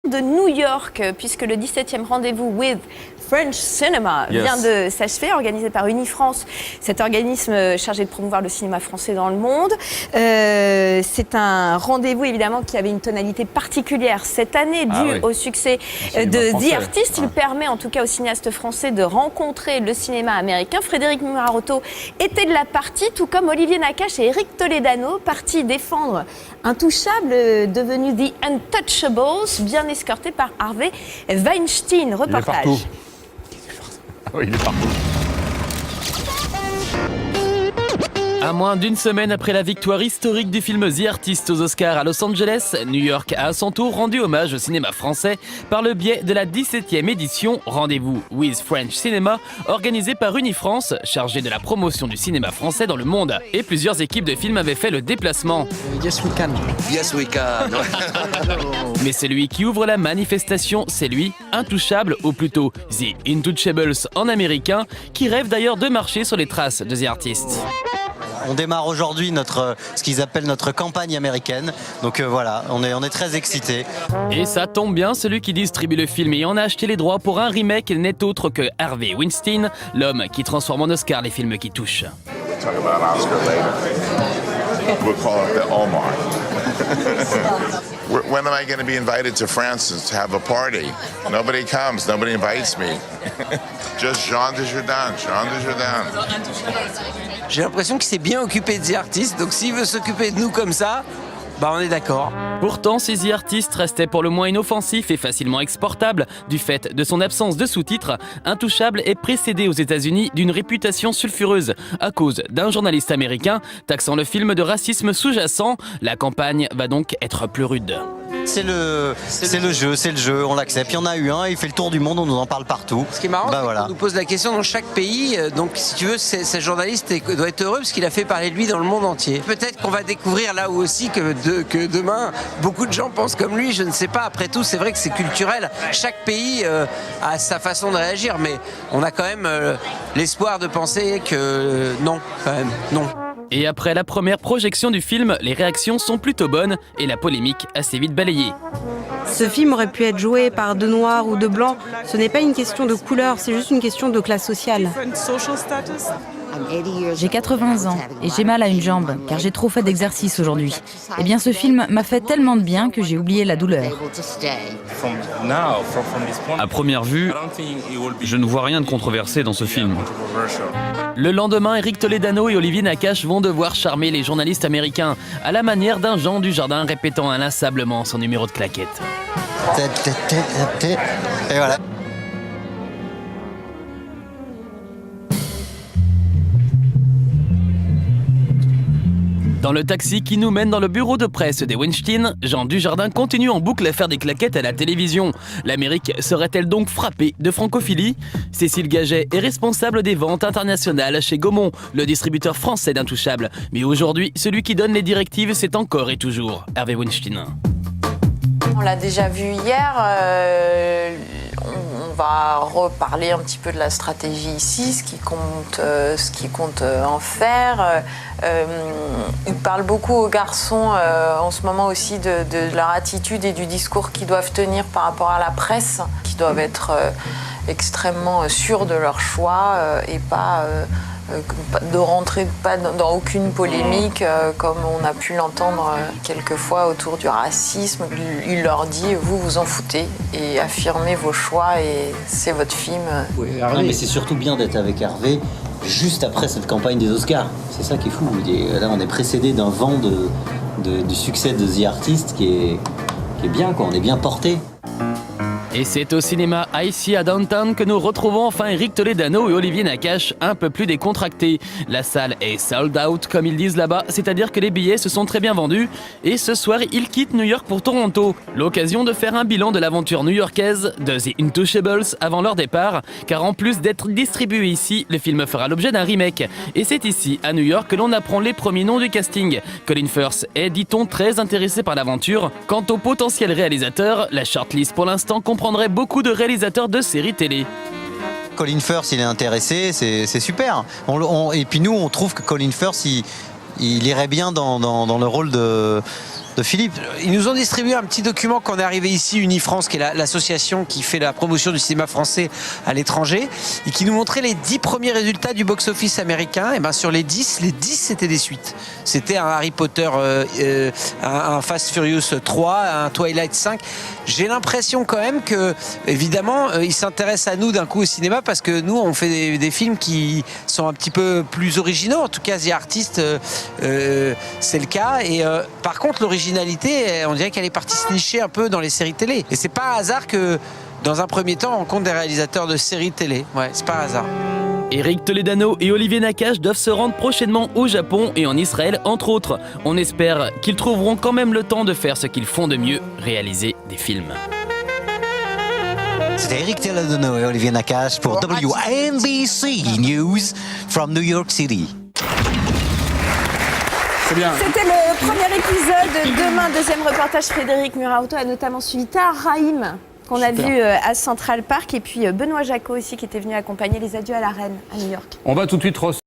de New York, puisque le 17e rendez-vous with French Cinema vient de s'achever, organisé par Unifrance, cet organisme chargé de promouvoir le cinéma français dans le monde. C'est un rendez-vous évidemment qui avait une tonalité particulière cette année, due au succès de The Artist. Il permet en tout cas aux cinéastes français de rencontrer le cinéma américain. Frédéric Marotto était de la partie, tout comme Olivier Nakache et Eric Toledano, partis défendre Intouchables, devenu The Untouchables, bien escorté par Harvey Weinstein. Reportage. Oui, il est partout. À moins d'une semaine après la victoire historique du film The Artist aux Oscars à Los Angeles, New York a à son tour rendu hommage au cinéma français par le biais de la 17e édition Rendez-vous with French Cinema, organisée par Unifrance, chargée de la promotion du cinéma français dans le monde. Et plusieurs équipes de films avaient fait le déplacement. Yes we can. Yes we can. Mais celui qui ouvre la manifestation, c'est lui, Intouchable, ou plutôt The Intouchables en américain, qui rêve d'ailleurs de marcher sur les traces de The Artist. On démarre aujourd'hui ce qu'ils appellent notre campagne américaine. Donc voilà, on est très excités. Et ça tombe bien, celui qui distribue le film et en a acheté les droits pour un remake n'est autre que Harvey Weinstein, l'homme qui transforme en Oscar les films qui touchent. When am I going to be invited to France to have a party? Nobody comes, nobody invites me. Just Jean Dujardin, Jean Dujardin. J'ai l'impression qu'il s'est bien occupé de The Artist, donc s'il veut s'occuper de nous comme ça, bah on est d'accord. Pourtant, si The Artist restait pour le moins inoffensif et facilement exportable du fait de son absence de sous-titres, Intouchable est précédé aux États-Unis d'une réputation sulfureuse à cause d'un journaliste américain taxant le film de racisme sous-jacent. La campagne va donc être plus rude. C'est le jeu, on l'accepte. Il y en a eu un, il fait le tour du monde, on nous en parle partout. Ce qui est marrant, c'est qu'on nous pose la question dans chaque pays. Donc si tu veux, ce journaliste doit être heureux parce qu'il a fait parler de lui dans le monde entier. Peut-être qu'on va découvrir là aussi que demain, beaucoup de gens pensent comme lui, je ne sais pas. Après tout, c'est vrai que c'est culturel. Chaque pays a sa façon de réagir, mais on a quand même l'espoir de penser que non, quand même, non. Et après la première projection du film, les réactions sont plutôt bonnes et la polémique assez vite balayée. Ce film aurait pu être joué par deux noirs ou deux blancs. Ce n'est pas une question de couleur, c'est juste une question de classe sociale. J'ai 80 ans et j'ai mal à une jambe car j'ai trop fait d'exercice aujourd'hui. Eh bien ce film m'a fait tellement de bien que j'ai oublié la douleur. À première vue, je ne vois rien de controversé dans ce film. Le lendemain, Eric Toledano et Olivier Nakache vont devoir charmer les journalistes américains à la manière d'un Jean Dujardin répétant inlassablement son numéro de claquette. Et voilà. Dans le taxi qui nous mène dans le bureau de presse des Weinstein, Jean Dujardin continue en boucle à faire des claquettes à la télévision. L'Amérique serait-elle donc frappée de francophilie? Cécile Gaget est responsable des ventes internationales chez Gaumont, le distributeur français d'Intouchables. Mais aujourd'hui, celui qui donne les directives, c'est encore et toujours Harvey Weinstein. On l'a déjà vu hier, on va reparler un petit peu de la stratégie ici, ce qui compte en faire. Il parle beaucoup aux garçons en ce moment aussi de leur attitude et du discours qu'ils doivent tenir par rapport à la presse, qui doivent être extrêmement sûrs de leur choix et pas de rentrer pas dans aucune polémique comme on a pu l'entendre quelquefois autour du racisme. Il leur dit vous vous en foutez et affirmez vos choix et c'est votre film. Oui, non, mais c'est surtout bien d'être avec Hervé juste après cette campagne des Oscars. C'est ça qui est fou. Là on est précédé d'un vent du succès de The Artist qui est bien, quoi. On est bien porté. Et c'est au cinéma ici à Downtown que nous retrouvons enfin Eric Toledano et Olivier Nakache un peu plus décontractés. La salle est sold out comme ils disent là-bas, c'est-à-dire que les billets se sont très bien vendus. Et ce soir, ils quittent New York pour Toronto. L'occasion de faire un bilan de l'aventure new-yorkaise de The Intouchables avant leur départ, car en plus d'être distribué ici, le film fera l'objet d'un remake. Et c'est ici, à New York, que l'on apprend les premiers noms du casting. Colin Firth est, dit-on, très intéressé par l'aventure. Quant au potentiel réalisateur, la shortlist pour l'instant comprendrait beaucoup de réalisateurs de séries télé. Colin Firth, il est intéressé, c'est super. Et puis nous, on trouve que Colin Firth, il irait bien dans le rôle de Philippe. Ils nous ont distribué un petit document quand on est arrivé ici, Unifrance, qui est l'association qui fait la promotion du cinéma français à l'étranger, et qui nous montrait les 10 premiers résultats du box-office américain. Et ben sur les 10 c'était des suites. C'était un Harry Potter, un Fast Furious 3, un Twilight 5. J'ai l'impression quand même que, évidemment, ils s'intéressent à nous d'un coup au cinéma parce que nous, on fait des films qui sont un petit peu plus originaux. En tout cas, The Artist, c'est le cas. Et par contre, l'originalité, on dirait qu'elle est partie se nicher un peu dans les séries télé. Et c'est pas un hasard que, dans un premier temps, on rencontre des réalisateurs de séries télé. Ouais, c'est pas un hasard. Éric Toledano et Olivier Nakache doivent se rendre prochainement au Japon et en Israël, entre autres. On espère qu'ils trouveront quand même le temps de faire ce qu'ils font de mieux, réaliser des films. C'était Éric Toledano et Olivier Nakache pour WNBC News from New York City. C'était le premier épisode. Demain, deuxième reportage. Frédéric Murauto a notamment suivi Tahar Rahim, qu'on a vu à Central Park, et puis Benoît Jacot aussi, qui était venu accompagner les adieux à la reine à New York. On va tout de suite recevoir